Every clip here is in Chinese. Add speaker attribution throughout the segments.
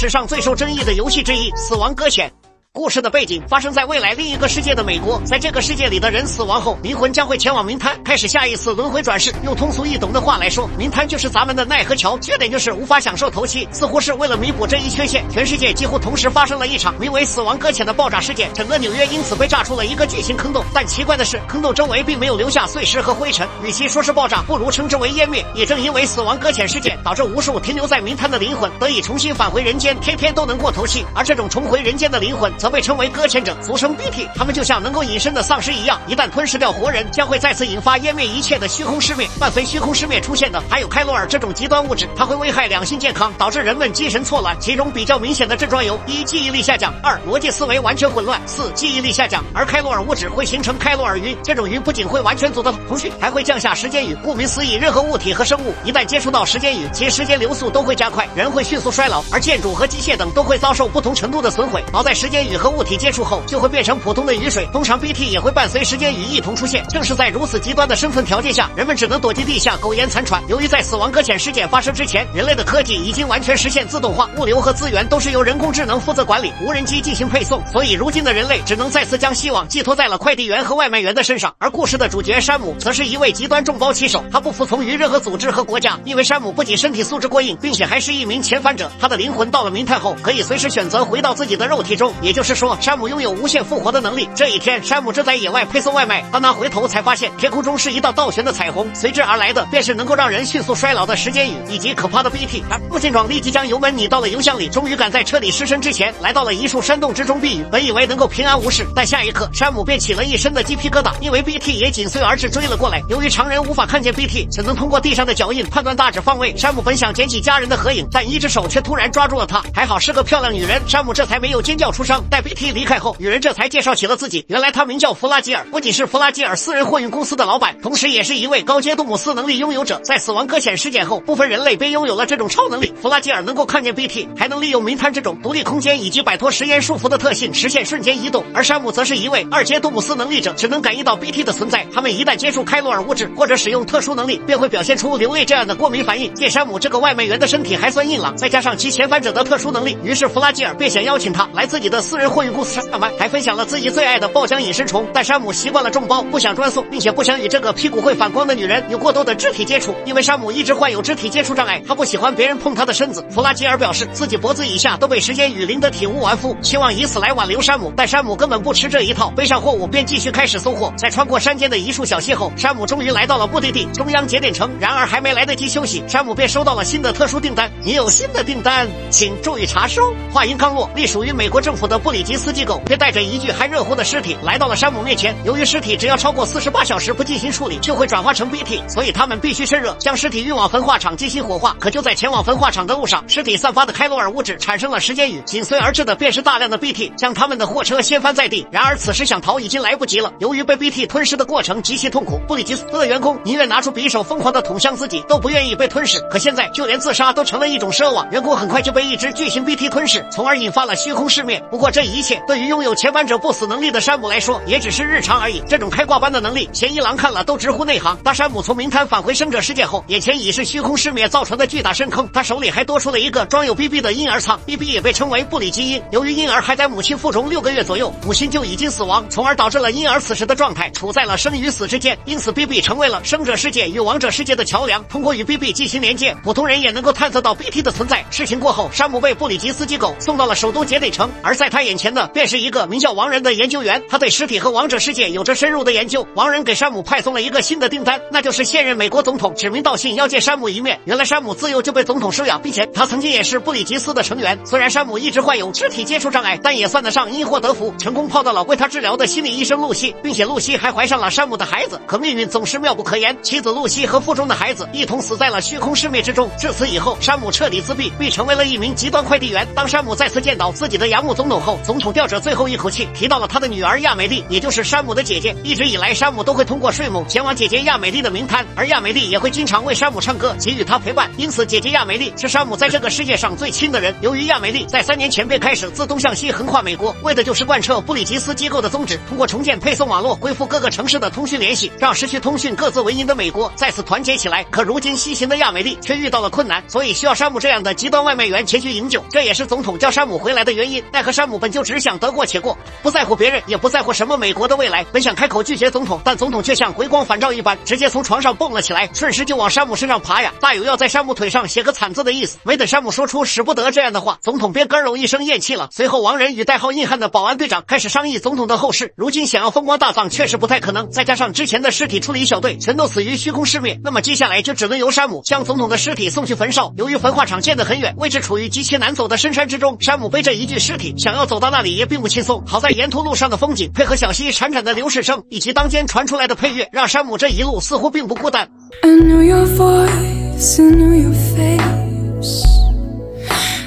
Speaker 1: 史上最受争议的游戏之一《死亡搁浅》。故事的背景发生在未来另一个世界的美国，在这个世界里的人死亡后，灵魂将会前往冥滩，开始下一次轮回转世。用通俗易懂的话来说，冥滩就是咱们的奈何桥，缺点就是无法享受头七。似乎是为了弥补这一缺陷，全世界几乎同时发生了一场名为死亡搁浅的爆炸事件，整个纽约因此被炸出了一个巨型坑洞。但奇怪的是，坑洞周围并没有留下碎石和灰尘，与其说是爆炸，不如称之为湮灭。也正因为死亡搁浅事件，导致无数停留在冥滩的灵魂得以重新返回人间，天天都能过头七。而这种重回人间的灵魂则被称为搁浅者，俗称 BT。 他们就像能够隐身的丧尸一样，一旦吞噬掉活人，将会再次引发湮灭一切的虚空失灭。伴随虚空失灭出现的还有开罗尔这种极端物质，它会危害两性健康，导致人们精神错乱。其中比较明显的症状有：一、记忆力下降；二、逻辑思维完全混乱；四、记忆力下降。而开罗尔物质会形成开罗尔云，这种云不仅会完全阻断通讯，还会降下时间雨。顾名思义，任何物体和生物一旦接触到时间雨，其时间流速都会加快，人会迅速衰老，而建筑和机械等都会遭受不同程度的损毁。好在时间雨和物体接触后就会变成普通的雨水，通常 BT 也会伴随时间雨一同出现。正是在如此极端的生存条件下，人们只能躲进地下苟延残喘。由于在死亡搁浅事件发生之前，人类的科技已经完全实现自动化，物流和资源都是由人工智能负责管理，无人机进行配送，所以如今的人类只能再次将希望寄托在了快递员和外卖员的身上。而故事的主角山姆则是一位极端众包骑手，他不服从于任何组织和国家，因为山姆不仅身体素质过硬，并且还是一名遣返者。他的灵魂到了冥滩后，可以随时选择回到自己的肉体中，也就是说，山姆拥有无限复活的能力。这一天，山姆正在野外配送外卖，当他回头才发现天空中是一道倒悬的彩虹，随之而来的便是能够让人迅速衰老的时间雨以及可怕的 BT。而不见状立即将油门拧到了油箱里，终于赶在彻底失身之前来到了一处山洞之中避雨。本以为能够平安无事，但下一刻山姆便起了一身的鸡皮疙瘩，因为 BT 也紧随而至追了过来。由于常人无法看见 BT， 只能通过地上的脚印判断大致方位。山姆本想捡起家人的合影，但一只手却突然抓住了他，还好是个漂亮女人，山姆这才没有尖叫出声。待 BT 离开后，女人这才介绍起了自己，原来她名叫弗拉基尔，不仅是弗拉基尔私人货运公司的老板，同时也是一位高阶杜姆斯能力拥有者。在死亡搁浅事件后，部分人类便拥有了这种超能力。弗拉基尔能够看见 BT， 还能利用冥滩这种独立空间以及摆脱时间束缚的特性，实现瞬间移动。而山姆则是一位二阶杜姆斯能力者，只能感应到 BT 的存在，他们一旦接触开罗尔物质或者使用特殊能力，便会表现出流泪这样的过敏反应。见山姆这个外卖员的身体还算硬朗，再加上其遣返者的特殊能力，于是弗拉基尔便想邀请他来自己的私人货运公司上班，还分享了自己最爱的爆浆隐身虫。但山姆习惯了众包，不想专送，并且不想与这个屁股会反光的女人有过多的肢体接触，因为山姆一直患有肢体接触障碍，他不喜欢别人碰他的身子。弗拉基尔表示自己脖子以下都被时间雨淋得体无完肤，希望以此来挽留山姆，但山姆根本不吃这一套，背上货物便继续开始搜货。在穿过山间的一处小溪后，山姆终于来到了目的地中央节点城。然而还没来得及休息，山姆便收到了新的特殊订单。你有新的订单，请注意查收。话音刚落，隶属于美国政府的布里吉斯机构便带着一具还热乎的尸体来到了山姆面前。由于尸体只要超过48小时不进行处理就会转化成 BT， 所以他们必须趁热将尸体运往焚化厂进行火化。可就在前往焚化厂的路上，尸体散发的开罗尔物质产生了时间雨，紧随而至的便是大量的 BT， 将他们的货车掀翻在地。然而此时想逃已经来不及了，由于被 BT 吞噬的过程极其痛苦，布里吉斯的员工宁愿拿出匕首疯狂的捅向自己，都不愿意被吞噬。可现在就连自杀都成了一种奢望，员工很快就被一只巨型 BT 吞噬，从而引发了虚空失灭。不过这一切对于拥有遣返者不死能力的山姆来说也只是日常而已，这种开挂般的能力嫌一郎看了都直呼内行。当山姆从冥滩返回生者世界后，眼前已是虚空失灭造成的巨大深坑，他手里还多出了一个装有 BB 的婴儿舱。 BB 也被称为布里基因，由于婴儿还在母亲腹中6个月左右，母亲就已经死亡，从而导致了婴儿此时的状态处在了生与死之间。因此 BB 成为了生者世界与亡者世界的桥梁，通过与 BB 进行连接，普通人也能够探测到 BT 的存在。事情过后，山姆被布里吉斯机构送到了首都节点城，而在他眼前的便是一个名叫王仁的研究员，他对尸体和亡者世界有着深入的研究。王仁给山姆派送了一个新的订单，那就是现任美国总统指名道姓要见山姆一面。原来山姆自幼就被总统收养，并且他曾经也是布里吉斯的成员。虽然山姆一直患有肢体接触障碍，但也算得上因祸得福，成功泡到了为他治疗的心理医生露西，并且露西还怀上了山姆的孩子。可命运总是妙不可言，妻子露西和腹中的孩子一同死在了虚空失灭之中。自此以后，山姆彻底自闭，并成为了一名极端快递员。当山姆再次见到自己的养母总统后，总统吊着最后一口气提到了他的女儿亚美丽，也就是山姆的姐姐。一直以来，山姆都会通过睡梦前往姐姐亚美丽的名摊，而亚美丽也会经常为山姆唱歌，给予他陪伴。因此，姐姐亚美丽是山姆在这个世界上最亲的人。由于亚美丽在3年前便开始自东向西横跨美国，为的就是贯彻布里吉斯机构的宗旨，通过重建配送网络，恢复各个城市的通讯联系，让失去通讯各自为营的美国再次团结起来。可如今西行的亚美丽却遇到了困难，所以需要山姆这样的极端外卖员前去营救，这也是总统叫山姆回来的原因。奈何山姆本就只想得过且过，不在乎别人，也不在乎什么美国的未来，本想开口拒绝总统，但总统却像回光返照一般，直接从床上蹦了起来，顺势就往山姆身上爬呀，大有要在山姆腿上写个惨字的意思。没等山姆说出使不得这样的话，总统便咯喽一声咽气了。随后王仁与代号硬汉的保安队长开始商议总统的后事。如今想要风光大葬确实不太可能，再加上之前的尸体处理小队全都死于虚空失灭，那么接下来就只能由山姆将总统的尸体送去焚烧。由于焚化厂建得很远，位置处于极其难走的深山之中，山姆背着一具尸体想要走到那里也并不轻松。好在沿途路上的风景配合小溪潺潺的流水声以及当间传出来的配乐，让山姆这一路似乎并不孤单。
Speaker 2: I know your voice, I know your face.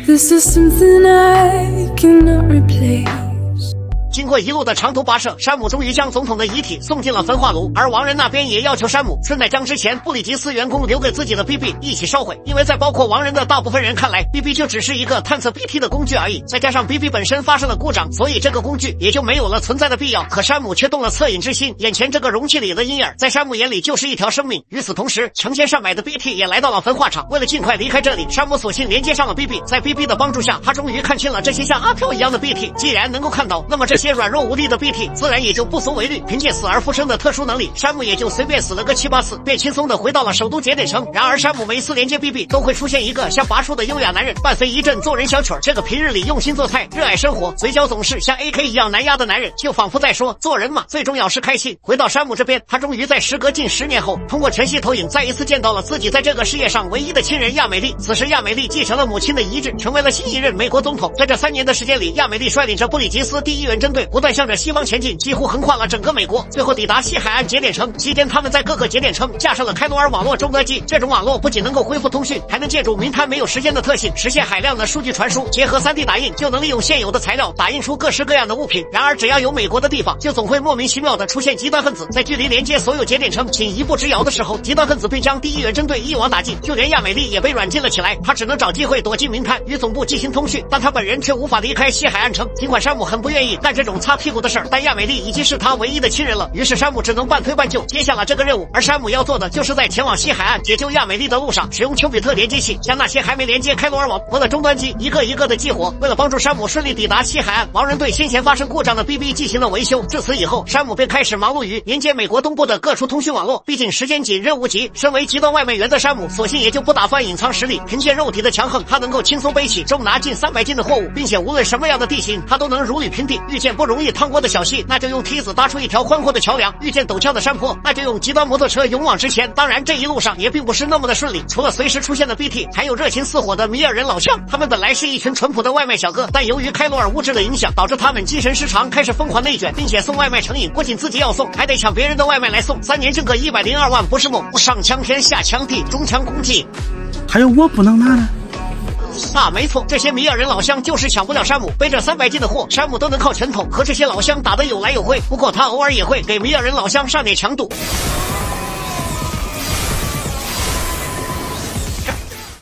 Speaker 2: This is something I cannot replace.
Speaker 1: 经过一路的长途跋涉，山姆终于将总统的遗体送进了焚化炉，而王仁那边也要求山姆顺带将之前布里吉斯员工留给自己的 BB 一起烧毁，因为在包括王仁的大部分人看来 ，BB 就只是一个探测 BT 的工具而已，再加上 BB 本身发生了故障，所以这个工具也就没有了存在的必要。可山姆却动了恻隐之心，眼前这个容器里的婴儿，在山姆眼里就是一条生命。与此同时，成千上百的 BT 也来到了焚化厂，为了尽快离开这里，山姆索性连接上了 BB， 在 BB 的帮助下，他终于看清了这些像阿飘一样的 BT。既然能够看到，那么这些软弱无力的 BT 自然也就不足为虑。凭借死而复生的特殊能力，山姆也就随便死了个7、8次，便轻松的回到了首都节点城。然而山姆每次连接 BB 都会出现一个像拔出的优雅男人，伴随一阵做人小曲儿。这个平日里用心做菜、热爱生活、嘴角总是像 AK 一样难压的男人，就仿佛在说做人嘛，最重要是开心。回到山姆这边，他终于在时隔近10年后，通过全息投影再一次见到了自己在这个世界上唯一的亲人亚美丽。此时亚美丽继承了母亲的遗志，成为了新一任美国总统。在这3年的时间里，亚美丽率领着布里吉斯第1远征队不断向着西方前进，几乎横跨了整个美国，最后抵达西海岸节点城。期间他们在各个节点城架设了开罗尔网络终端机，这种网络不仅能够恢复通讯，还能借助明滩没有时间的特性，实现海量的数据传输。结合 3D 打印，就能利用现有的材料打印出各式各样的物品。然而只要有美国的地方，就总会莫名其妙的出现极端分子。在距离连接所有节点城仅1步之遥的时候，极端分子便将第1远征队一网打尽，就连亚美丽也被软禁了起来。他只能找机会躲进明滩与总部进行通讯，但他本人却无法离开西海岸城。尽管山姆很不愿意干这种擦屁股的事儿，但亚美丽已经是他唯一的亲人了，于是山姆只能半推半就接下了这个任务。而山姆要做的就是在前往西海岸解救亚美丽的路上，使用丘比特连接器将那些还没连接开罗尔网络的终端机一个一个的激活。为了帮助山姆顺利抵达西海岸，王仁对先前发生故障的 BB 进行了维修。自此以后，山姆便开始忙碌于连接美国东部的各处通讯网络。毕竟时间紧，任务急，身为极端外卖员的山姆索性也就不打算隐藏实力，凭借肉体的强横，他能够轻松背起重拿近300斤的货物，并且无论什么样的地形他都能如履平地。遇见不容易趟过的小溪，那就用梯子搭出一条宽阔的桥梁；遇见陡峭的山坡，那就用极端摩托车勇往直前。当然这一路上也并不是那么的顺利，除了随时出现的 BT， 还有热情似火的米尔人老乡。他们本来是一群淳朴的外卖小哥，但由于开罗尔物质的影响，导致他们精神失常，开始疯狂内卷，并且送外卖成瘾，不仅自己要送，还得抢别人的外卖来送。3年挣个102万不是梦，上抢天下抢地，中抢攻击，
Speaker 3: 还有我不能拿呢。
Speaker 1: 没错，这些米尔人老乡就是抢不了山姆，背着300斤的货，山姆都能靠拳头和这些老乡打得有来有回。不过他偶尔也会给米尔人老乡上点强度。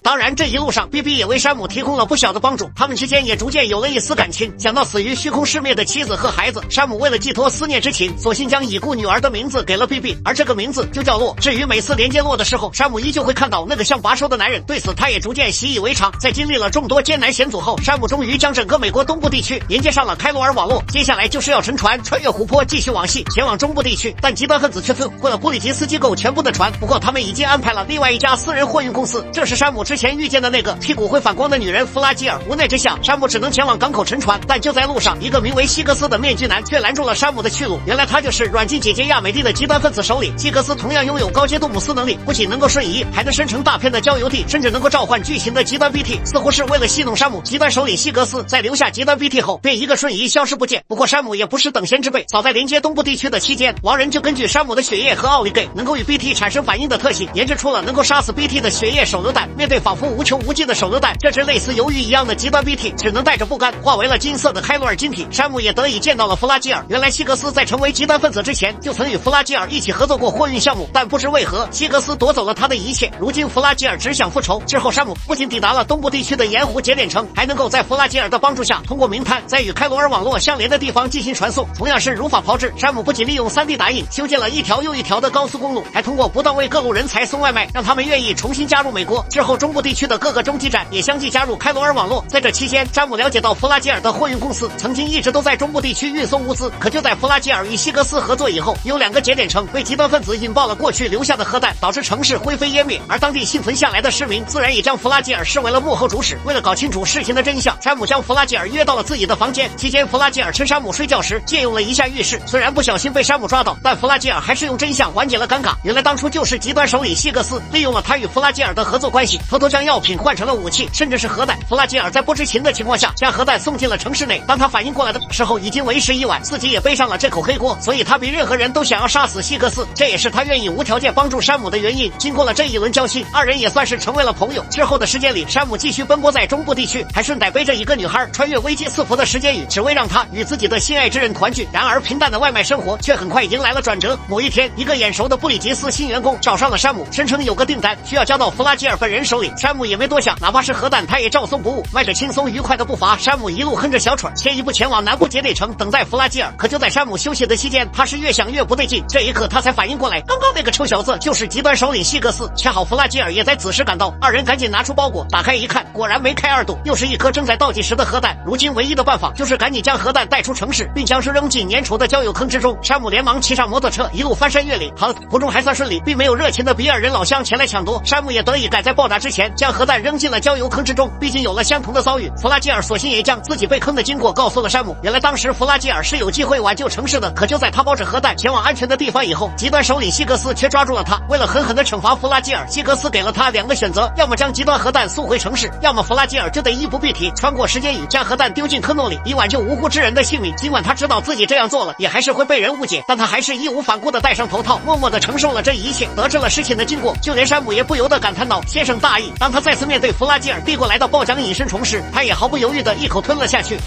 Speaker 1: 当然这一路上 BB 也为山姆提供了不小的帮助，他们之间也逐渐有了一丝感情。想到死于虚空失灭的妻子和孩子，山姆为了寄托思念之情，索性将已故女儿的名字给了 BB， 而这个名字就叫洛。至于每次连接洛的时候，山姆依旧会看到那个像拔手的男人，对此他也逐渐习以为常。在经历了众多艰难险阻后，山姆终于将整个美国东部地区连接上了开罗尔网络，接下来就是要乘船穿越湖泊继续往西前往中部地区。但极端分子却摧毁了布里吉斯机构全部的船，不过他们已经安排了另外一家私人货运公司，这是山姆之前遇见的那个屁股会反光的女人弗拉基尔。无奈之下，山姆只能前往港口乘船，但就在路上，一个名为希格斯的面具男却拦住了山姆的去路。原来他就是软禁姐姐亚美丽的极端分子首领。希格斯同样拥有高阶杜姆斯能力，不仅能够瞬移，还能生成大片的郊游地，甚至能够召唤巨型的极端 BT。似乎是为了戏弄山姆，极端首领希格斯在留下极端 BT 后，便一个瞬移消失不见。不过山姆也不是等闲之辈，早在连接东部地区的期间，王仁就根据山姆的血液和奥利给能够与 BT 产生反应的特性，研制出了能够杀死 BT 的血液手榴弹。面对仿佛无穷无尽的手榴弹。这只类似鱿鱼一样的极端 BT 只能带着不甘化为了金色的开罗尔晶体。山姆也得以见到了弗拉基尔。原来希格斯在成为极端分子之前就曾与弗拉基尔一起合作过货运项目，但不知为何希格斯夺走了他的一切。如今弗拉基尔只想复仇。之后山姆不仅抵达了东部地区的盐湖节点城，还能够在弗拉基尔的帮助下通过明探在与开罗尔网络相连的地方进行传送。同样是如法炮制，山姆不仅利用 3D 打印修建了一条又一条的高速公路，还通过不断为各路人才送外卖，让他们愿意重新加入美国。之后中部地区的各个中继站也相继加入开罗尔网络。在这期间，詹姆了解到弗拉基尔的货运公司曾经一直都在中部地区运送物资，可就在弗拉基尔与希格斯合作以后，有2个节点城被极端分子引爆了过去留下的核弹，导致城市灰飞烟灭。而当地幸存下来的市民自然也将弗拉基尔视为了幕后主使。为了搞清楚事情的真相，山姆将弗拉基尔约到了自己的房间。期间，弗拉基尔趁山姆睡觉时借用了一下浴室，虽然不小心被山姆抓到，但弗拉基尔还是用真相缓解了尴尬。原来当初就是极端首领希格斯利用了他与弗拉基尔的合作关系，偷偷将药品换成了武器，甚至是核弹。弗拉基尔在不知情的情况下将核弹送进了城市内。当他反应过来的时候，已经为时已晚，自己也背上了这口黑锅，所以他比任何人都想要杀死希格斯，这也是他愿意无条件帮助山姆的原因。经过了这一轮交心，2人也算是成为了朋友。之后的时间里，山姆继续奔波在中部地区，还顺带背着一个女孩穿越危机四伏的时间雨，只为让她与自己的心爱之人团聚。然而平淡的外卖生活却很快迎来了转折。某一天，一个眼熟的布里吉斯新员工找上了山姆，声称有个订单需要交到弗拉基尔本人手里。山姆也没多想，哪怕是核弹他也照送不误。迈着轻松愉快的步伐，山姆一路哼着小曲，先一步前往南部节点城等待弗拉基尔。可就在山姆休息的期间，他是越想越不对劲。这一刻他才反应过来，刚刚那个臭小子就是极端首领希格斯。恰好弗拉基尔也在此时赶到，2人赶紧拿出包裹，打开一看，果然没开2度，又是一颗正在倒计时的核弹。如今唯一的办法就是赶紧将核弹带出城市，并将之扔进粘稠的交友坑之中。山姆连忙骑上摩托车，一路翻山越岭。好，途中还算顺利，并没有热情的比尔人老乡前来抢夺。山姆也得以赶在爆炸之前将核弹扔进了交油坑之中。毕竟有了相同的遭遇，弗拉基尔索性也将自己被坑的经过告诉了山姆。原来当时弗拉基尔是有机会挽救城市的，可就在他包着核弹前往安全的地方以后，极端首领希格斯却抓住了他。为了狠狠地惩罚弗拉基尔，希格斯给了他2个选择，要么将极端核弹送回城市，要么弗拉基尔就得衣不蔽体穿过时间雨将核弹丢进坑洞里，以挽救无辜之人的性命。尽管他知道自己这样做了也还是会被人误解，但他还是义无反顾地戴上头套，默默地承受了这一切。得知了事情的经过，就连山姆也不由得感叹道：“先生大义。”当他再次面对弗拉基尔递过来的爆浆隐身虫时，他也毫不犹豫地一口吞了下去。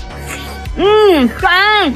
Speaker 4: 爽！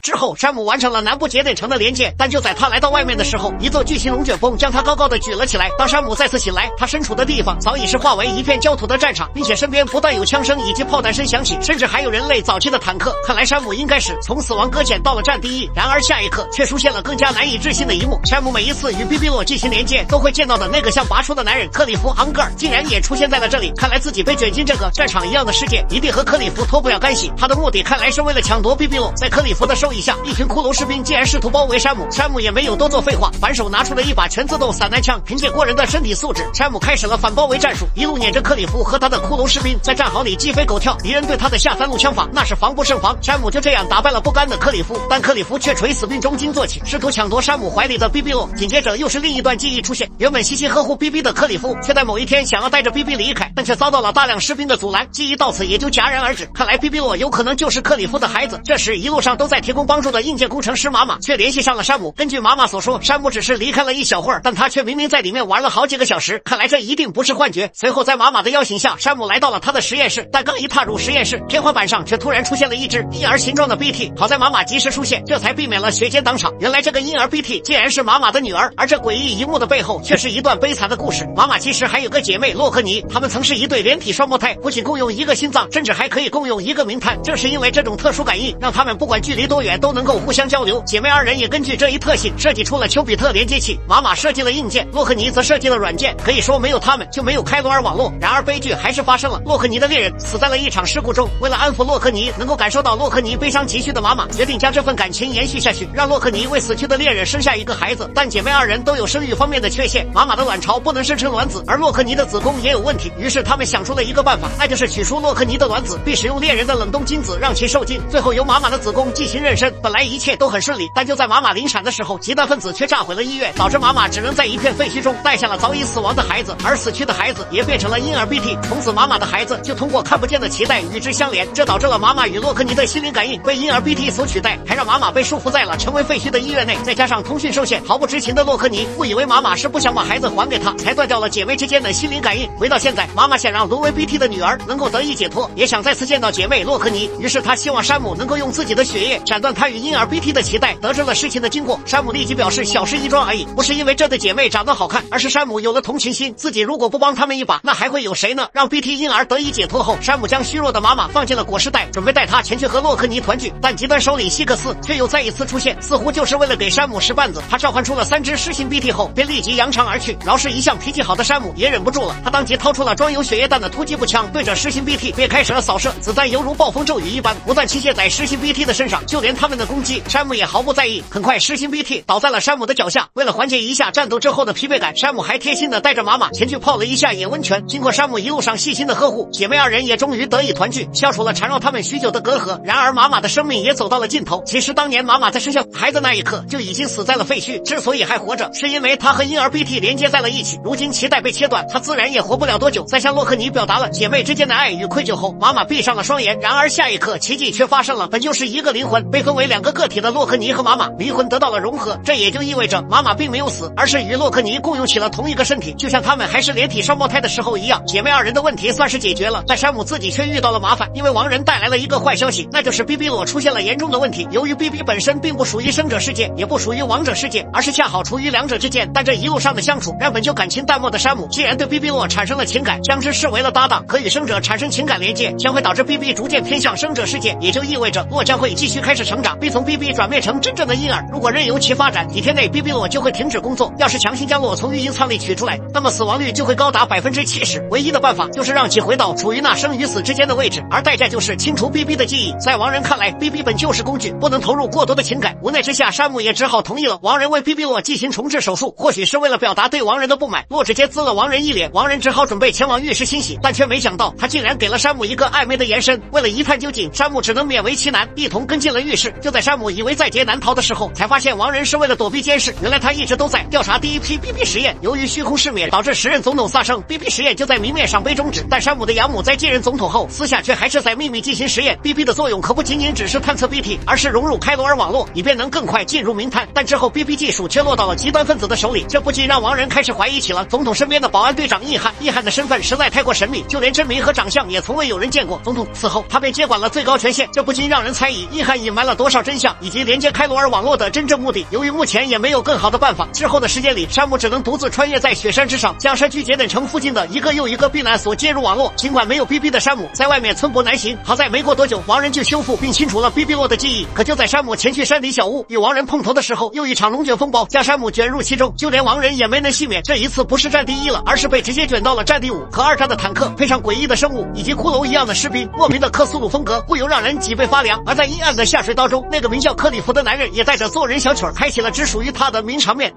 Speaker 1: 之后，山姆完成了南部节点城的连接，但就在他来到外面的时候，一座巨型龙卷风将他高高的举了起来。当山姆再次醒来，他身处的地方早已是化为一片焦土的战场，并且身边不断有枪声以及炮弹声响起，甚至还有人类早期的坦克。看来山姆应该是从死亡搁浅到了战第一。然而下一刻却出现了更加难以置信的一幕，山姆每一次与 BB 洛进行连接都会见到的那个像拔出的男人克里夫·昂格尔竟然也出现在了这里。看来自己被卷进这个战场一样的世界一定和克里夫脱不了干系。他的目的看来是为了抢夺 BB 洛。在克里夫的授意下，一群骷髅士兵竟然试图包围山姆，山姆也没有多做废话，反手拿出了一把全自动散弹枪。凭借过人的身体素质，山姆开始了反包围战术，一路撵着克里夫和他的骷髅士兵在战壕里鸡飞狗跳。敌人对他的下3路枪法那是防不胜防，山姆就这样打败了不甘的克里夫，但克里夫却垂死病中惊坐起，试图抢夺山姆怀里的 BB 洛。紧接着又是另一段记忆出现，原本悉心呵护 BB 的克里夫，却在某一天想要带着 BB 离开，但却遭到了大量士兵的阻拦，记忆到此也就戛然而止。看来 BB 洛有可能就是克里夫的孩子。这时一路上都在提供帮助的硬件工程师玛玛却联系上了山姆。根据玛玛所说，山姆只是离开了一小会儿，但他却明明在里面玩了好几个小时，看来这一定不是幻觉。随后在玛玛的邀请下，山姆来到了他的实验室，但刚一踏入实验室，天花板上却突然出现了一只婴儿形状的 BT， 好在玛玛及时出现，这才避免了血溅当场。原来这个婴儿 BT 竟然是玛玛的女儿，而这诡异一幕的背后却是一段悲惨的故事。玛玛其实还有个姐妹洛克尼，她们曾是一对连体双胞胎，不仅共用一个心脏，甚至还可以共用一个冥探。正是因为这种特殊感应，让她们不管距离多远都能够互相交流。姐妹2人也根据这一特性设计出了丘比特连接器，玛玛设计了硬件，洛克尼则设计了软件，可以说没有他们就没有开罗尔网络。然而悲剧还是发生了，洛克尼的恋人死在了一场事故中。为了安抚洛克尼，能够感受到洛克尼悲伤急需的玛玛决定将这份感情延续下去，让洛克尼为死去的恋人生下一个孩子。但姐妹2人都有生育方面的缺陷，玛玛的卵巢不能生成卵子，而洛克尼的子宫也有问题。于是他们想出了一个办法，那就是取出洛克尼的卵子，并使用恋人的冷冻精子让其受精，最后由玛玛的子宫进行妊妊娠，本来一切都很顺利，但就在妈妈临产的时候，极端分子却炸毁了医院，导致妈妈只能在一片废墟中带下了早已死亡的孩子，而死去的孩子也变成了婴儿 BT。从此妈妈的孩子就通过看不见的脐带与之相连，这导致了妈妈与洛克尼的心灵感应被婴儿 BT 所取代，还让妈妈被束缚在了成为废墟的医院内。再加上通讯受限，毫不知情的洛克尼误以为妈妈是不想把孩子还给他，才断掉了姐妹之间的心灵感应。回到现在，妈妈想让沦为 BT 的女儿能够得以解脱，也想再次见到姐妹洛克尼，于是她希望山姆能够用自己的血液斩断她与婴儿 BT 的脐带。得知了事情的经过，山姆立即表示小事一桩而已，不是因为这对姐妹长得好看，而是山姆有了同情心，自己如果不帮他们一把，那还会有谁呢？让 BT 婴儿得以解脱后，山姆将虚弱的妈妈放进了裹尸袋，准备带她前去和洛克尼团聚，但极端首领希克斯却又再一次出现，似乎就是为了给山姆使绊子。他召唤出了3只失信 BT 后，便立即扬长而去。饶是一向脾气好的山姆也忍不住了，他当即掏出了装有血液弹的突击步枪，对着失信 BT 便开始了扫射，子弹犹如暴风骤雨一般不断倾泻在失信 BT 的身上，就连他们的攻击，山姆也毫不在意。很快，失信 BT 倒在了山姆的脚下。为了缓解一下战斗之后的疲惫感，山姆还贴心的带着妈妈前去泡了一下野温泉。经过山姆一路上细心的呵护，姐妹二人也终于得以团聚，消除了缠绕他们许久的隔阂。然而妈妈的生命也走到了尽头。其实当年妈妈在生下孩子那一刻就已经死在了废墟，之所以还活着，是因为她和婴儿 BT 连接在了一起。如今脐带被切断，她自然也活不了多久。在向洛克尼表达了姐妹之间的爱与愧疚后，妈妈闭上了双眼。然而下一刻，奇迹却发生了。本就是一个灵魂被分为2个个体的洛克尼和妈妈，灵魂得到了融合，这也就意味着妈妈并没有死，而是与洛克尼共用起了同一个身体，就像他们还是连体双胞胎的时候一样。姐妹二人的问题算是解决了，但山姆自己却遇到了麻烦，因为亡人带来了一个坏消息，那就是 BB 裸出现了严重的问题。由于 BB 本身并不属于生者世界，也不属于亡者世界，而是恰好处于2者之间，但这一路上的相处让本就感情淡漠的山姆竟然对 BB 洛产生了情感，将之视为了搭档，可与生者产生情感连接，将会导致 BB 逐渐偏向生者世界，也就意味着洛将会继续开始成长，并从 BB 转变成真正的婴儿。如果任由其发展，几天内 BB 洛就会停止工作，要是强行将洛从育婴舱里取出来，那么死亡率就会高达70%。唯一的办法就是让其回到处于那生与死之间的位置，而代价就是清除 BB 的记忆。在亡人看来， BB 本就是工具，不能投入过多的情感。无奈之下，山姆也只好同意了亡人为 BB 洛进行重置手术。或许是为了表达对亡人的不满，洛直接滋了亡人一脸，亡人只好准备前往浴室清洗，但却没想到他竟然给了山姆一个暧昧的眼神。为了一探究竟，山姆只能勉为其难，一同跟进了浴室。就在山姆以为在劫难逃的时候，才发现亡人是为了躲避监视，原来他一直都在调查第一批 BB 实验。由于虚空失眠导致时任总统丧生， BB 实验就在明面上被终止，但山姆的养母在继任总统后，私下却还是在秘密进行实验。 BB 的作用可不仅仅只是探测 BT， 而是融入开罗尔网络，以便能更快进入明滩。但之后 BB 技术却落到了极端分子的手里，这不禁让亡人开始怀疑起了总统身边的保安队长易汉。易汉的身份实在太过神秘，就连真名和长相也从未有人见过。总统此后，他便接管了最高权限，这不禁让人猜疑易汉隐瞒了多少真相，以及连接开罗尔网络的真正目的。由于目前也没有更好的办法，之后的时间里，山姆只能独自穿越在雪山之上，将山区节点城附近的一个又一个避难所接入网络。尽管没有 BB 的山姆在外面寸步难行，好在没过多久，亡人就修复并清除了 BB 洛的记忆。可就在山姆前去山底小屋与亡人碰头的时候，又一场龙卷风暴将山姆卷入其中，就连亡人也没能幸免。这一次不是战地1了，而是被直接卷到了战地5。和2战的坦克配上诡异的生物以及骷髅一样的士兵，莫名的克苏鲁风格不由让人脊背发凉。而在阴暗的下水道中，那个名叫克里夫的男人也带着做人小曲儿，开启了只属于他的名场面。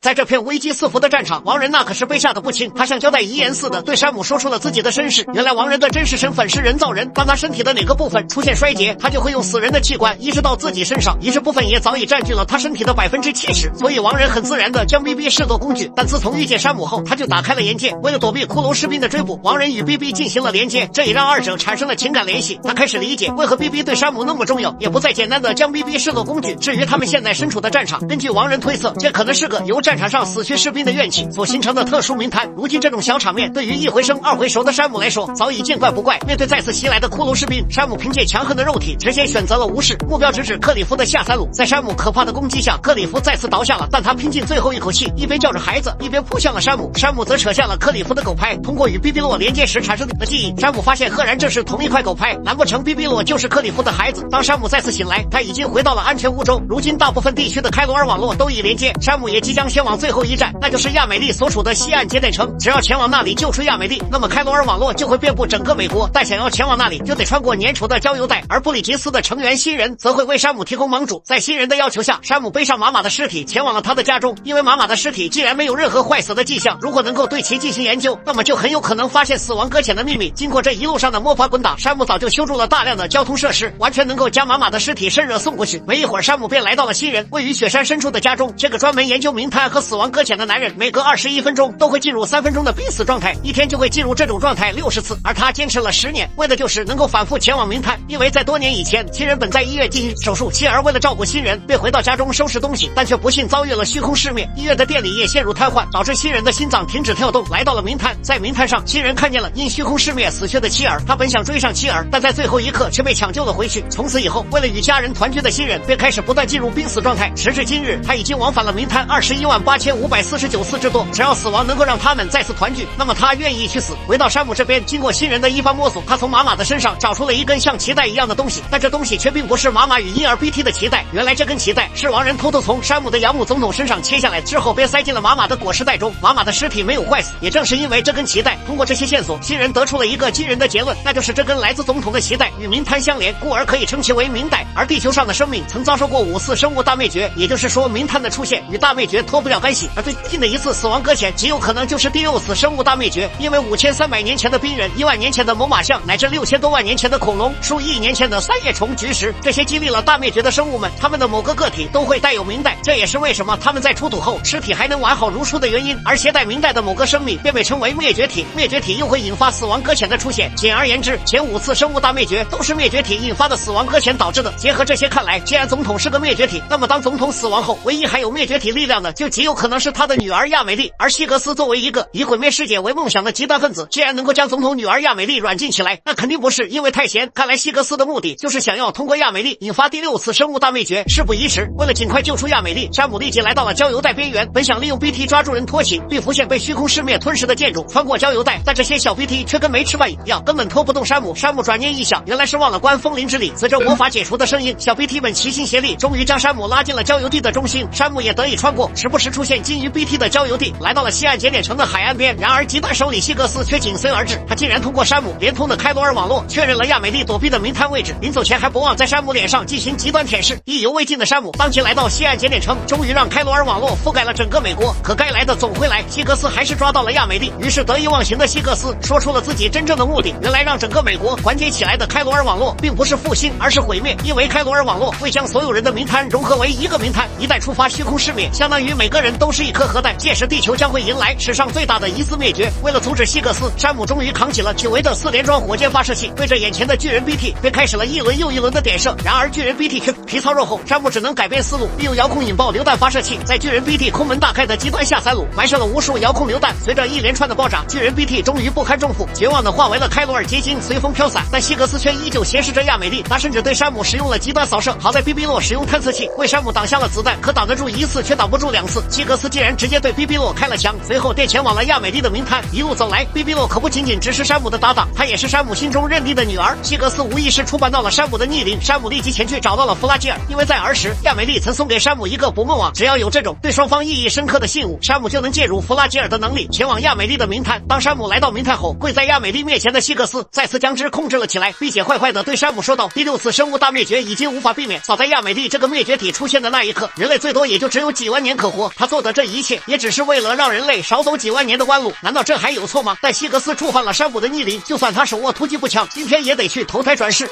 Speaker 1: 在这片危机四伏的战场，亡人那可是被吓得不轻，他像交代遗言似的对山姆说出了自己的身世。原来亡人的真实身份是人造人，当他身体的哪个部分出现衰竭，他就会用死人的器官移植到自己身上，移植部分也早已占据了他身体的70%，所以亡人很自然的将 BB 视作工具。但自从遇见山姆后，他就打开了眼界，为了躲避骷髅士兵的追捕，亡人与 BB 进行了连接，这也让2者产生了情感联系。他开始理解为何 BB 对山姆那么重要，也不再简单的将 BB 视作工具。至于他们现在身处的战场，根据亡人推测，这可能是个由战场上死去士兵的怨气所形成的特殊名滩。如今这种小场面对于一回生二回熟的山姆来说早已见怪不怪。面对再次袭来的骷髅士兵，山姆凭借强横的肉体直接选择了无视，目标直指克里夫的下三路。在山姆可怕的攻击下，克里夫再次倒下了，但他拼尽最后一口气，一边叫着孩子，一边扑向了山姆。山姆则扯下了克里夫的狗拍，通过与 BB 洛连接时产生的记忆，山姆发现赫然这是同一块狗拍，难不成 BB 洛就是克里夫的孩子？当山姆再次醒来，他已经回到了安全屋中。如今大部分地区的开罗尔网络都已连接，山姆也即将前往往最后一站，那就是亚美利所处的西岸节点城。只要前往那里救出亚美利，那么开罗尔网络就会遍布整个美国。但想要前往那里，就得穿过粘稠的郊游带。而布里吉斯的成员新人则会为山姆提供帮助。在新人的要求下，山姆背上玛玛的尸体前往了他的家中。因为玛玛的尸体既然没有任何坏死的迹象，如果能够对其进行研究，那么就很有可能发现死亡搁浅的秘密。经过这一路上的摸爬滚打，山姆早就修筑了大量的交通设施，完全能够将玛玛的尸体渗热送过去。没一会儿，山姆便来到了新人位于雪山深处的家中。这个专门研究冥滩和死亡搁浅的男人，每隔21分钟都会进入3分钟的濒死状态，一天就会进入这种状态60次，而他坚持了10年，为的就是能够反复前往冥滩。因为在多年以前，新人本在医院进行手术，妻儿为了照顾新人，便回到家中收拾东西，但却不幸遭遇了虚空失灭，医院的电力也陷入瘫痪，导致新人的心脏停止跳动。来到了冥滩，在冥滩上，新人看见了因虚空失灭死去的妻儿，他本想追上妻儿，但在最后一刻却被抢救了回去。从此以后，为了与家人团聚的新人便开始不断进入濒死状态。时至今日，他已经往返了冥滩218549次之多。只要死亡能够让他们再次团聚，那么他愿意去死。回到山姆这边，经过新人的一番摸索，他从玛玛的身上找出了一根像脐带一样的东西，但这东西却并不是玛玛与婴儿 BT 的脐带。原来这根脐带是亡人偷偷从山姆的养母总统身上切下来之后，便塞进了玛玛的裹尸袋中。玛玛的尸体没有坏死，也正是因为这根脐带，通过这些线索，新人得出了一个惊人的结论，那就是这根来自总统的脐带与冥滩相连，故而可以称其为冥带。而地球上的生命曾遭受过5次生物大灭绝，也就是说冥滩的出现与大灭绝脱不了干系。而最近的一次死亡搁浅极有可能就是第6次生物大灭绝，因为5300年前的冰人、1万年前的猛犸象，乃至6000多万年前的恐龙、数亿年前的三叶虫、菊石，这些经历了大灭绝的生物们，它们的某个个体都会带有冥带，这也是为什么它们在出土后尸体还能完好如初的原因。而携带冥带的某个生命便被称为灭绝体，灭绝体又会引发死亡搁浅的出现。简而言之，前5次生物大灭绝都是灭绝体引发的死亡搁浅导致的。结合这些看来，既然总统是个灭绝体，那么当总统死亡后，唯一还有灭绝体力量的，就极有可能是他的女儿亚美丽。而希格斯作为一个以毁灭世界为梦想的极端分子，既然能够将总统女儿亚美丽软禁起来，那肯定不是因为太闲。看来希格斯的目的就是想要通过亚美丽引发第6次生物大灭绝。事不宜迟，为了尽快救出亚美丽，山姆立即来到了郊游带边缘，本想利用 BT 抓住人拖起，并浮现被虚空失灭吞噬的建筑，穿过郊游带，但这些小 BT 却跟没吃饭一样，根本拖不动山姆。山姆转念一想，原来是忘了关风铃之力。随着魔法解除的声音，小 BT 们齐心协力，终于将山姆拉进了郊游地的中心。山姆也得以穿过时不时出现金鱼 BT 的郊游地，来到了西岸节点城的海岸边。然而极端首领希格斯却紧随而至，他竟然通过山姆连通的开罗尔网络确认了亚美丽躲避的冥滩位置。临走前还不忘在山姆脸上进行极端舔舐。意犹未尽的山姆当即来到西岸节点城，终于让开罗尔网络覆盖了整个美国。可该来的总会来，希格斯还是抓到了亚美丽。于是得意忘形的希格斯说出了自己真正的目的，原来让整个美国团结起来的开罗尔网络并不是复兴，而是毁灭。因为开罗尔网络会将所有人的冥滩融合为一个冥滩，一旦触发虚空失灭，相当于每个人都是一颗核弹，届时地球将会迎来史上最大的一次灭绝。为了阻止希格斯，山姆终于扛起了久违的4连装火箭发射器，对着眼前的巨人 BT 便开始了一轮又一轮的点射。然而巨人 BT 却皮糙肉厚，山姆只能改变思路，利用遥控引爆榴弹发射器，在巨人 BT 空门大开的极端下三路埋设了无数遥控榴弹。随着一连串的爆炸，巨人 BT 终于不堪重负，绝望的化为了开罗尔结晶，随风飘散。但希格斯却依旧挟持着亚美丽，他甚至对山姆使用了极端扫射。好在 BB 洛使用探测器为山姆挡下了子弹，可挡得住1次却挡不住2次。希格斯竟然直接对 BB 洛开了枪，随后便前往了亚美丽的冥滩。一路走来， BB 洛可不仅仅只是山姆的搭档，她也是山姆心中认定的女儿。希格斯无意识触犯到了山姆的逆鳞，山姆立即前去找到了弗拉基尔，因为在儿时亚美丽曾送给山姆一个捕梦网，只要有这种对双方意义深刻的信物，山姆就能借助弗拉基尔的能力前往亚美丽的冥滩。当山姆来到冥滩后，跪在亚美丽面前的希格斯再次将之控制了起来，并且坏坏地对山姆说道：第6次生物大灭绝已经无法避免，早在亚美丽这个灭绝体出现的那一刻，人类最多也就只有几万年可活，他做的这一切也只是为了让人类少走几万年的弯路，难道这还有错吗？但希格斯触犯了山姆的逆鳞，就算他手握突击步枪，今天也得去投胎转世。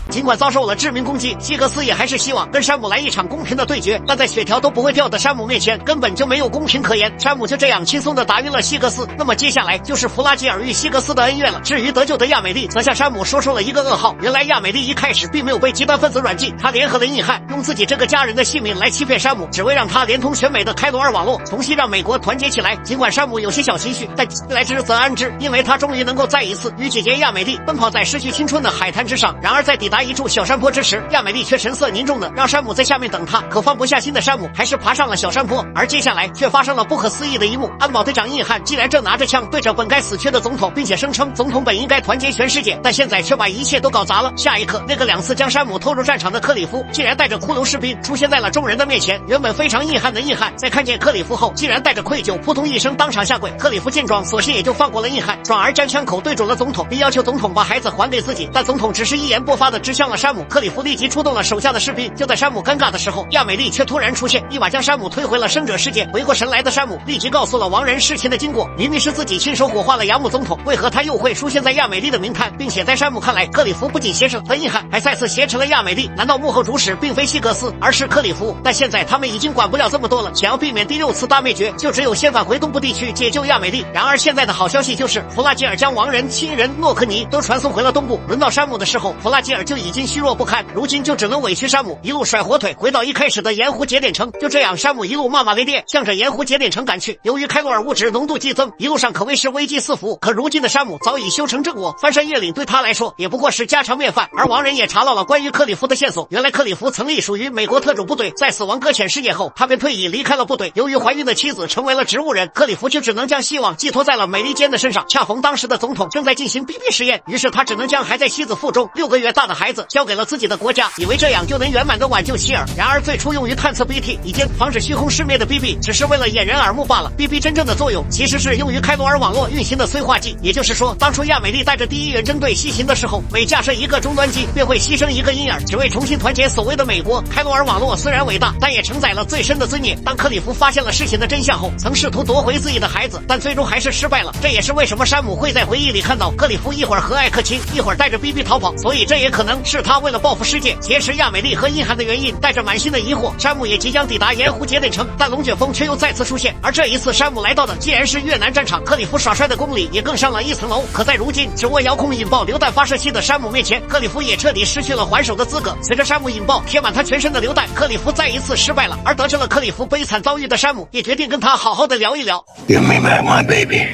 Speaker 1: 尽管遭受了致命攻击，希格斯也还是希望跟山姆来一场公平的对决，但在血条都不会掉的山姆面前，根本就没有公平可言。山姆就这样轻松地打晕了希格斯。那么接下来就是弗拉基尔与希格斯的恩怨了。至于得救的亚美丽，则向山姆说出了一个噩耗。原来亚美丽一开始并没有被极端分子软禁，她联合了硬汉，用自己这个家人的性命来欺骗山姆，只为让他连通全美的开罗尔网络，重新让美国团结起来。尽管山姆有些小情绪，但来之则安之，因为他终于能够再一次与姐姐亚美丽奔跑在失去青春的海滩之上。然而在抵达一一处小山坡之时，亚美丽却神色凝重的让山姆在下面等他，可放不下心的山姆还是爬上了小山坡。而接下来却发生了不可思议的一幕，安保队长硬汉竟然正拿着枪对着本该死去的总统，并且声称总统本应该团结全世界，但现在却把一切都搞砸了。下一刻，那个2次将山姆拖入战场的克里夫竟然带着骷髅士兵出现在了众人的面前。原本非常硬汉的硬汉在看见克里夫后，竟然带着愧疚扑通一声当场下跪。克里夫见状，索性也就放过了硬汉，转而将枪口对准了总统，并要求总统把孩子还给自己。但总统只是一言不发的指向了山姆。克里夫立即出动了手下的士兵。就在山姆尴尬的时候，亚美丽却突然出现，一把将山姆推回了生者世界。回过神来的山姆立即告诉了亡人事情的经过，明明是自己亲手火化了养母总统，为何他又会出现在亚美丽的名摊？并且在山姆看来，克里夫不仅挟持了硬汉，还再次挟持了亚美丽。难道幕后主使并非希格斯，而是克里夫？但现在他们已经管不了这么多了，想要避免第6次大灭绝，就只有先返回东部地区解救亚美丽。然而现在的好消息就是，弗拉基尔将亡人亲人诺克尼都传送回了东部。轮到山姆的时候，弗拉基尔就已经虚弱不堪，如今就只能委屈山姆一路甩火腿回到一开始的盐湖节点城。就这样，山姆一路骂骂咧咧向着盐湖节点城赶去。由于开罗尔物质浓度激增，一路上可谓是危机四伏。可如今的山姆早已修成正果，翻山越岭对他来说也不过是家常便饭。而亡人也查到了关于克里夫的线索，原来克里夫曾隶属于美国特种部队，在死亡搁浅事件后，他便退役离开了部队。由于怀孕的妻子成为了植物人，克里夫就只能将希望寄托在了美利坚的身上。恰逢当时的总统正在进行 BB 实验，于是他只能将还在妻子腹中6个月大的孩子交给了自己的国家，以为这样就能圆满的挽救妻儿。然而最初用于探测 BT 以及防止虚空失灭的 BB 只是为了掩人耳目罢了。 BB 真正的作用其实是用于开罗尔网络运行的催化剂，也就是说，当初亚美丽带着第1远征队西行的时候，每架设一个终端机便会牺牲一个婴儿，只为重新团结所谓的美国。开罗尔网络虽然伟大，但也承载了最深的罪孽。当克里夫发现了事情的真相后，曾试图夺回自己的孩子，但最终还是失败了。这也是为什么山姆会在回忆里看到克里夫一会儿和艾克亲，一会儿带着 BB 逃跑，所以这也可能是他为了报复世界劫持亚美丽和硬汉的原因。带着满心的疑惑，山姆也即将抵达盐湖节点城，但龙卷风却又再次出现。而这一次山姆来到的竟然是越南战场，克里夫耍帅的功力也更上了一层楼。可在如今只握遥控引爆榴弹发射器的山姆面前，克里夫也彻底失去了还手的资格。随着山姆引爆贴满他全身的榴弹，克里夫再一次失败了。而得知了克里夫悲惨遭遇的山姆也决定跟他好好的聊一聊。
Speaker 4: Give me back my baby.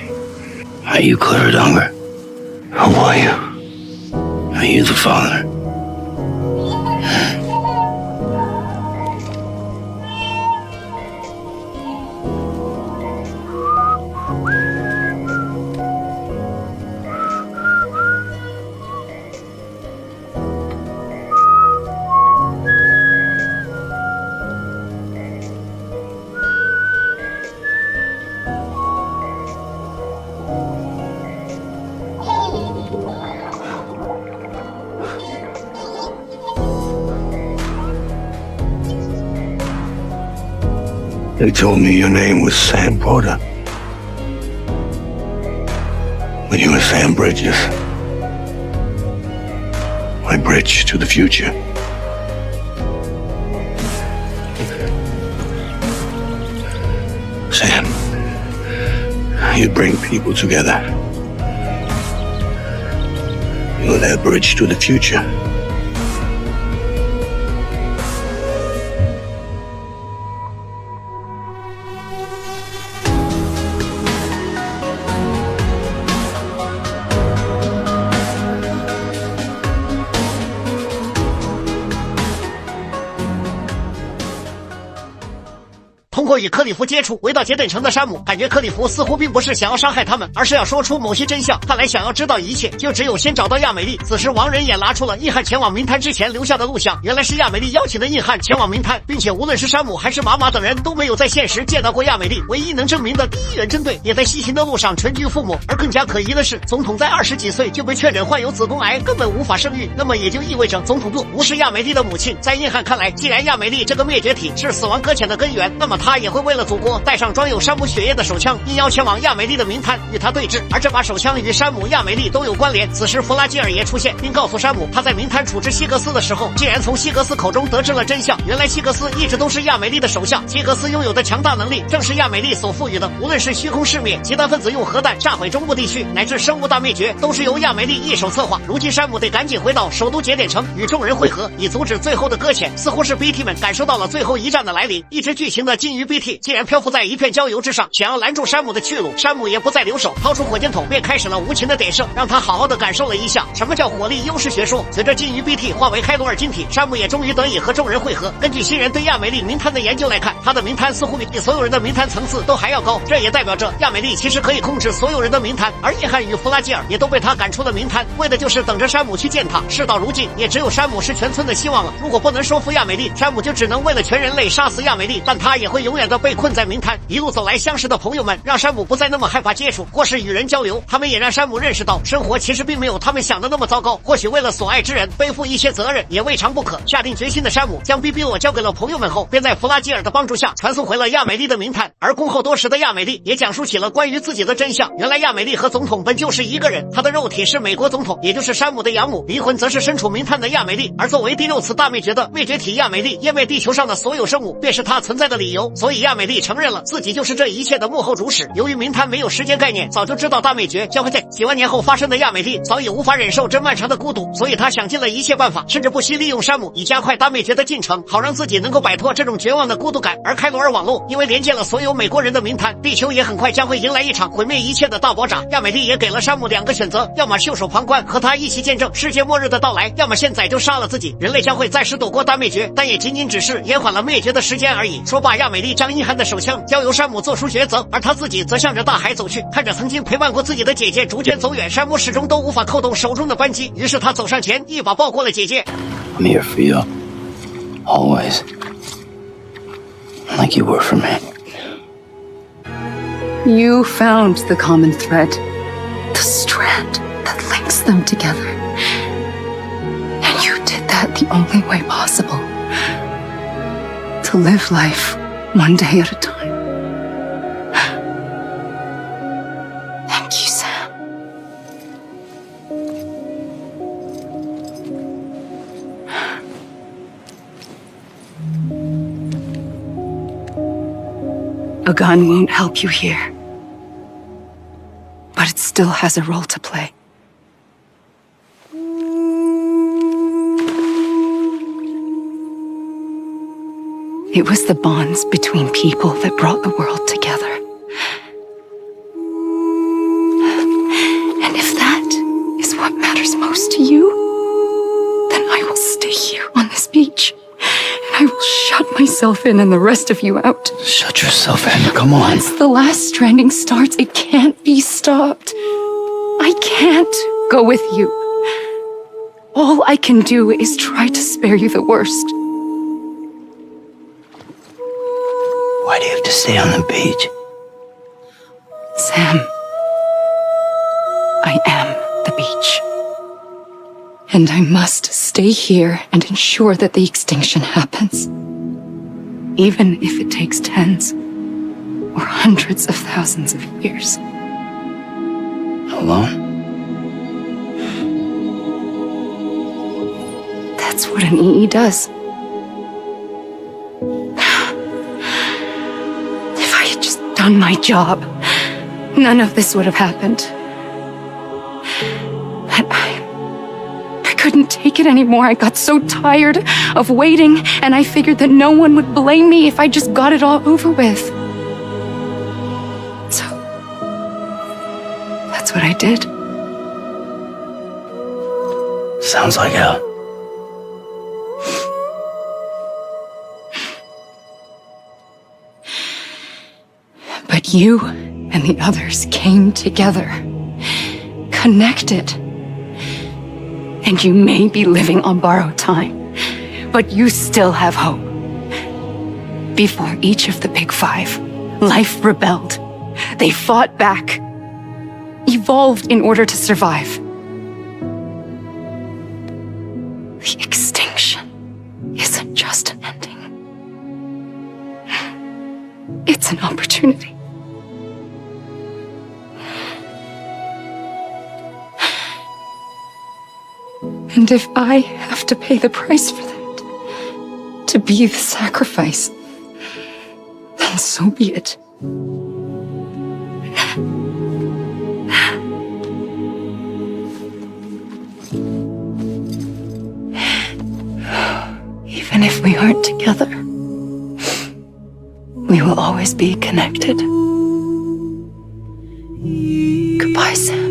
Speaker 4: Are you Claire Dunger? Who are you? Are you the father? They told me your name was Sam Porter. But you were Sam Bridges. My bridge to the future. Sam, you bring people together. You're that bridge to the future.
Speaker 1: 《通过与克里夫接触，回到节点城的山姆感觉克里夫似乎并不是想要伤害他们，而是要说出某些真相。看来想要知道一切，就只有先找到亚美丽。此时亡人也拿出了硬汉前往冥滩之前留下的录像，原来是亚美丽邀请的硬汉前往冥滩，并且无论是山姆还是马马等人都没有在现实见到过亚美丽。唯一能证明的第一远征队也在西行的路上全军覆没。而更加可疑的是，总统在20几岁就被确诊患有子宫癌，根本无法生育。那么也就意味着总统不是亚美丽的母亲。在硬汉看来，既然亚美丽这个灭绝体是死亡搁浅的根源，那么他也会为了祖国带上装有山姆血液的手枪，应邀前往亚美丽的冥滩与他对峙。而这把手枪与山姆、亚美丽都有关联。此时弗拉基尔也出现，并告诉山姆，他在冥滩处置希格斯的时候，竟然从希格斯口中得知了真相。原来希格斯一直都是亚美丽的手下，希格斯拥有的强大能力正是亚美丽所赋予的。无论是虚空世灭、极端分子用核弹炸毁中部地区，乃至生物大灭绝，都是由亚美丽一手策划。如今山姆得赶紧回到首都节点城与众人会合，以阻止最后的搁浅。似乎是 BT 们感受到了最后一战的来临，一直剧情的进鱼 BT 竟然漂浮在一片郊游之上，想要拦住山姆的去路。山姆也不再留手，掏出火箭筒便开始了无情的点射，让他好好的感受了一下什么叫火力优势学说。随着金鱼 BT 化为开罗尔晶体，山姆也终于得以和众人会合。根据新人对亚美丽冥滩的研究来看，他的冥滩似乎比所有人的冥滩层次都还要高，这也代表着亚美丽其实可以控制所有人的冥滩，而叶汉与弗拉基尔也都被他赶出了冥滩，为的就是等着山姆去见他。事到如今，也只有山姆是全村的希望了。如果不能说服亚美丽，山姆就只能为了全人类杀死亚美丽，但他也会永远的被困在冥滩。一路走来，相识的朋友们让山姆不再那么害怕接触或是与人交流，他们也让山姆认识到生活其实并没有他们想的那么糟糕，或许为了所爱之人背负一些责任也未尝不可。下定决心的山姆将 BB 我交给了朋友们后，便在弗拉基尔的帮助下传送回了亚美丽的冥滩。而恭候多时的亚美丽也讲述起了关于自己的真相。原来亚美丽和总统本就是一个人，她的肉体是美国总统，也就是山姆的养母，灵魂则是身处冥滩的亚美丽。而作为第6次大灭绝的灭绝体亚美丽，湮灭地球上的所有生物，便是她存在的理由。所以亚美丽承认了自己就是这一切的幕后主使。由于冥滩没有时间概念，早就知道大灭绝将会在几万年后发生的亚美丽早已无法忍受这漫长的孤独，所以她想尽了一切办法，甚至不惜利用山姆以加快大灭绝的进程，好让自己能够摆脱这种绝望的孤独感。而开罗尔网络因为连接了所有美国人的冥滩，地球也很快将会迎来一场毁灭一切的大爆炸。亚美丽也给了山姆2个选择，要么袖手旁观和他一起见证世界末日的到来，要么现在就杀了自己，人类将会暂时躲过大灭绝，但也仅仅只是延缓了灭绝的时间而已。说罢，亚美丽将阴寒的手枪交由山姆做出抉择，而他自己则向着大海走去。看着曾经陪伴过自己的姐姐逐渐走远，山姆始终都无法扣动手中的扳机，于是他走上前一把抱过了姐姐。
Speaker 4: I'm here for you. Always. Like you were for me.
Speaker 5: You found the common thread, the strand that links them together. And you did that the only way possible. To live life one day at a time. Thank you, Sam. A gun won't help you here, but it still has a role to play. It was the bonds between people that brought the world together. And if that is what matters most to you, then I will stay here on this beach. I will shut myself in and the rest of you out.
Speaker 4: Shut yourself in. Come on.
Speaker 5: Once the last stranding starts, it can't be stopped. I can't go with you. All I can do is try to spare you the worst.
Speaker 4: Why do you have to stay on the beach?
Speaker 5: Sam, I am the beach. And I must stay here and ensure that the extinction happens. Even if it takes tens or hundreds of thousands of years.
Speaker 4: Alone?
Speaker 5: That's what an EE does. If I had just done my job, none of this would have happened. But I couldn't take it anymore. I got so tired of waiting, and I figured that no one would blame me if I just got it all over with. So, that's what I did.
Speaker 4: Sounds like hell.
Speaker 5: But you and the others came together, connected. And you may be living on borrowed time, but you still have hope. Before each of the Big Five, life rebelled. They fought back, evolved in order to survive. The extinction isn't just an ending. It's an opportunity. And if I have to pay the price for that, to be the sacrifice, then so be it. Even if we aren't together, we will always be connected. Goodbye, Sam.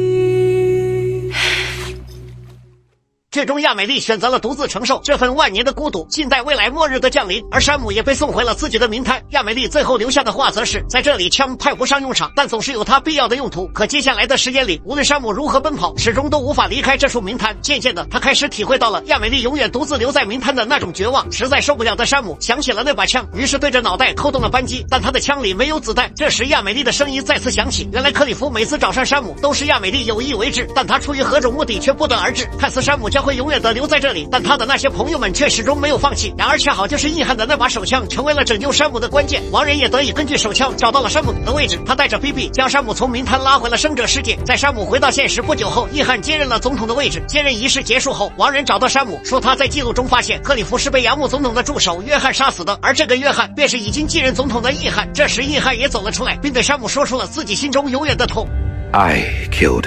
Speaker 1: 最终亚美丽选择了独自承受这份万年的孤独，静待未来末日的降临，而山姆也被送回了自己的冥滩。亚美丽最后留下的话则是，在这里枪派不上用场，但总是有它必要的用途。可接下来的时间里，无论山姆如何奔跑，始终都无法离开这处冥滩。渐渐的，他开始体会到了亚美丽永远独自留在冥滩的那种绝望。实在受不了的山姆想起了那把枪，于是对着脑袋扣动了扳机，但他的枪里没有子弹。这时亚美丽的声音再次响起，原来克里夫每次找上山姆都是亚美丽有意为之，但他出于何种目的却不得而知。看似山姆将会永远的留在这里，但他的那些朋友们却始终没有放弃。然而恰好就是硬汉的那把手枪成为了拯救山姆的关键，王人也得以根据手枪找到了山姆的位置。他带着 BB 将山姆从冥滩拉回了生者世界。在山姆回到现实不久后，硬汉接任了总统的位置。接任仪式结束后，王人找到山姆，说他在记录中发现克里夫是被杨木总统的助手约翰杀死的，而这个约翰便是已经继任总统的硬汉。这时硬汉也走了出来，并对山姆说出了自己心中永远的痛。
Speaker 4: I killed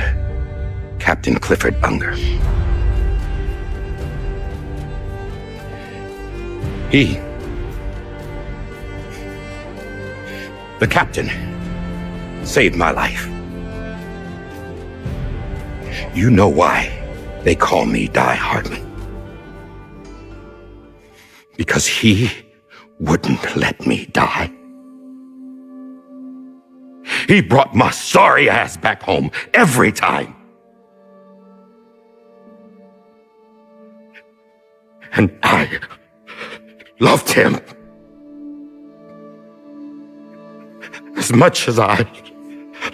Speaker 4: Captain Clifford Unger. The captain, saved my life. You know why they call me Die Hardman? Because he wouldn't let me die. He brought my sorry ass back home every time. And I loved him as much as I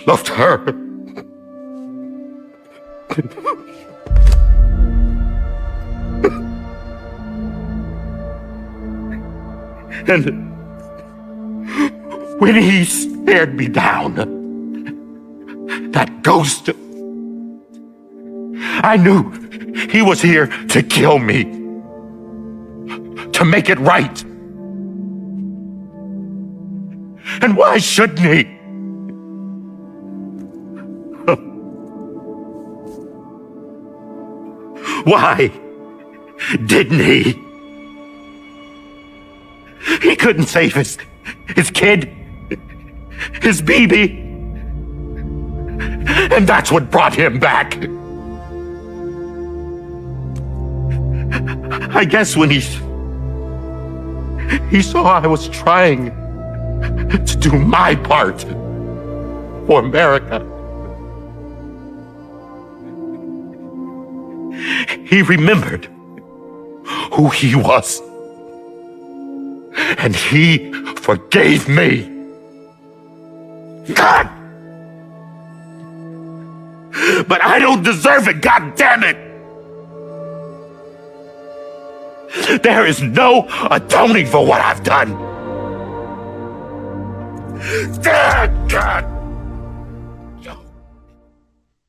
Speaker 4: loved her. And when he stared me down, that ghost, I knew he was here to kill me, to make it right. And why shouldn't he? Why didn't he? He couldn't save his kid, his baby. And that's what brought him back. I guess when he saw I was trying to do my part for America, he remembered who he was. And he forgave me. God! But I don't deserve it, God damn it! There is no atoning for what I've done. God!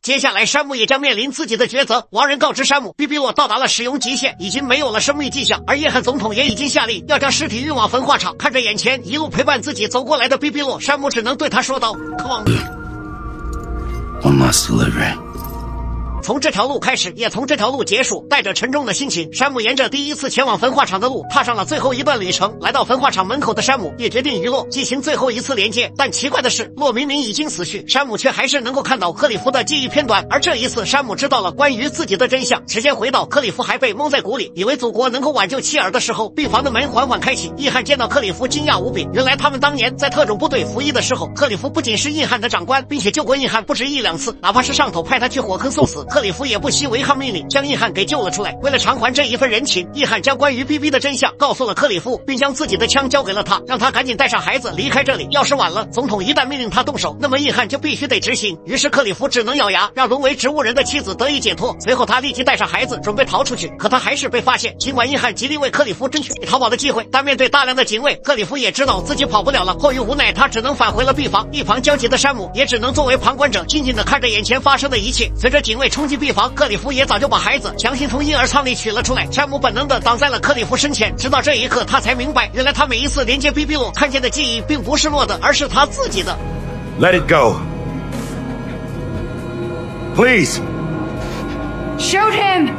Speaker 1: 接下来山姆也将面临自己的抉择。王人告知山姆，比比洛到达了使用极限，已经没有了生命迹象，而叶汉总统也已经下令要将尸体运往焚化厂。看着眼前一路陪伴自己走过来的比比洛，山姆只能对他说道 Come on.
Speaker 4: One last delivery.
Speaker 1: 从这条路开始，也从这条路结束。带着沉重的心情，山姆沿着第一次前往焚化厂的路踏上了最后一段旅程。来到焚化厂门口的山姆也决定与洛进行最后一次连接。但奇怪的是，洛明明已经死去，山姆却还是能够看到克里夫的记忆片段。而这一次，山姆知道了关于自己的真相。时间回到克里夫还被蒙在鼓里，以为祖国能够挽救妻儿的时候，病房的门缓缓开启。硬汉见到克里夫惊讶无比，原来他们当年在特种部队服役的时候，克里夫不仅是硬汉的长官，并且救过硬汉不止一两次，哪怕是上头派他去火坑送死，克里夫也不惜违抗命令将硬汉给救了出来。为了偿还这一份人情，硬汉将关于 BB 的真相告诉了克里夫，并将自己的枪交给了他，让他赶紧带上孩子离开这里。要是晚了，总统一旦命令他动手，那么硬汉就必须得执行。于是克里夫只能咬牙，让沦为植物人的妻子得以解脱。随后他立即带上孩子准备逃出去，可他还是被发现。尽管硬汉极力为克里夫争取逃跑的机会，但面对大量的警卫，克里夫也知道自己跑不了了。迫于无奈，他只能返回了 B 房。一旁焦急的山姆也只能作为旁观者，静静地看着眼前发生的一切。随着警卫冲进 B 房，克里夫也早就把孩子强行从婴儿舱里取了出来。山姆本能地挡在了克里夫身前，直到这一刻，他才明白，原来他每一次连接 BB 洛看见的记忆，并不是洛的，而是他自己的。
Speaker 4: Let it go. Please.
Speaker 5: Shoot him!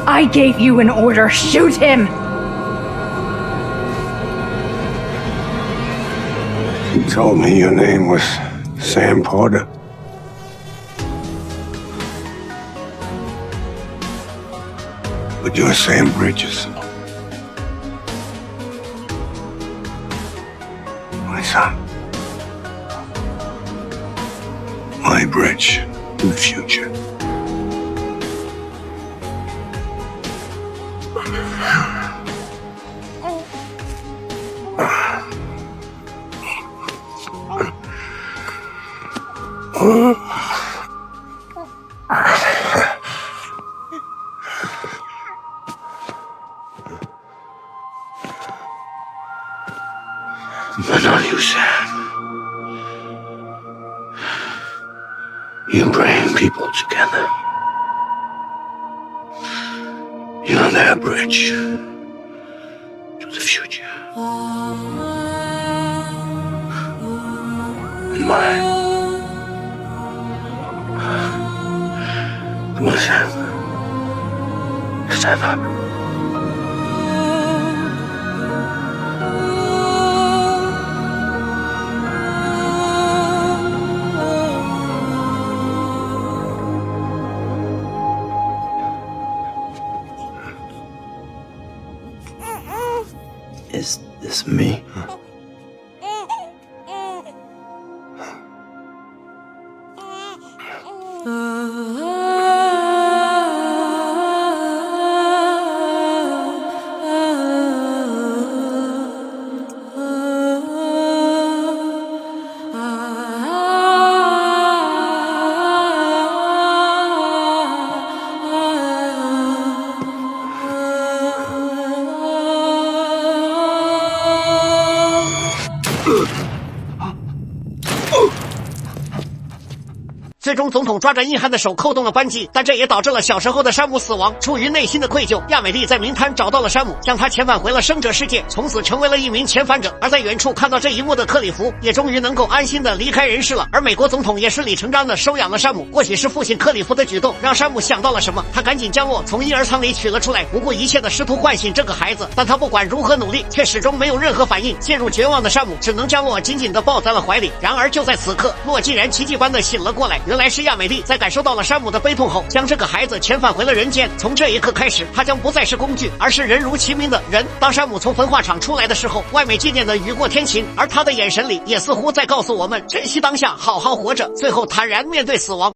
Speaker 5: I gave you an order. Shoot him!
Speaker 6: You told me your name was Sam Porter. But you're Sam Bridges. My son. My bridge to the future. But not you, Sam. You bring people together. You're their bridge to the future. And mine. Come on, Sam. Stand up.
Speaker 4: Is this me?
Speaker 1: 最终，总统抓着硬汉的手扣动了扳机，但这也导致了小时候的山姆死亡。出于内心的愧疚，亚美丽在冥滩找到了山姆，将他遣返回了生者世界，从此成为了一名遣返者。而在远处看到这一幕的克里夫，也终于能够安心的离开人世了。而美国总统也顺理成章的收养了山姆。或许是父亲克里夫的举动让山姆想到了什么，他赶紧将洛从婴儿舱里取了出来，不顾一切的试图唤醒这个孩子。但他不管如何努力，却始终没有任何反应。陷入绝望的山姆只能将洛紧紧的抱在了怀里。然而就在此刻，洛竟然奇迹般的醒了过来。原来是亚美丽在感受到了山姆的悲痛后，将这个孩子遣返回了人间。从这一刻开始，他将不再是工具，而是人如其名的人。当山姆从焚化厂出来的时候，外面渐渐的雨过天晴，而他的眼神里也似乎在告诉我们珍惜当下，好好活着，最后坦然面对死亡。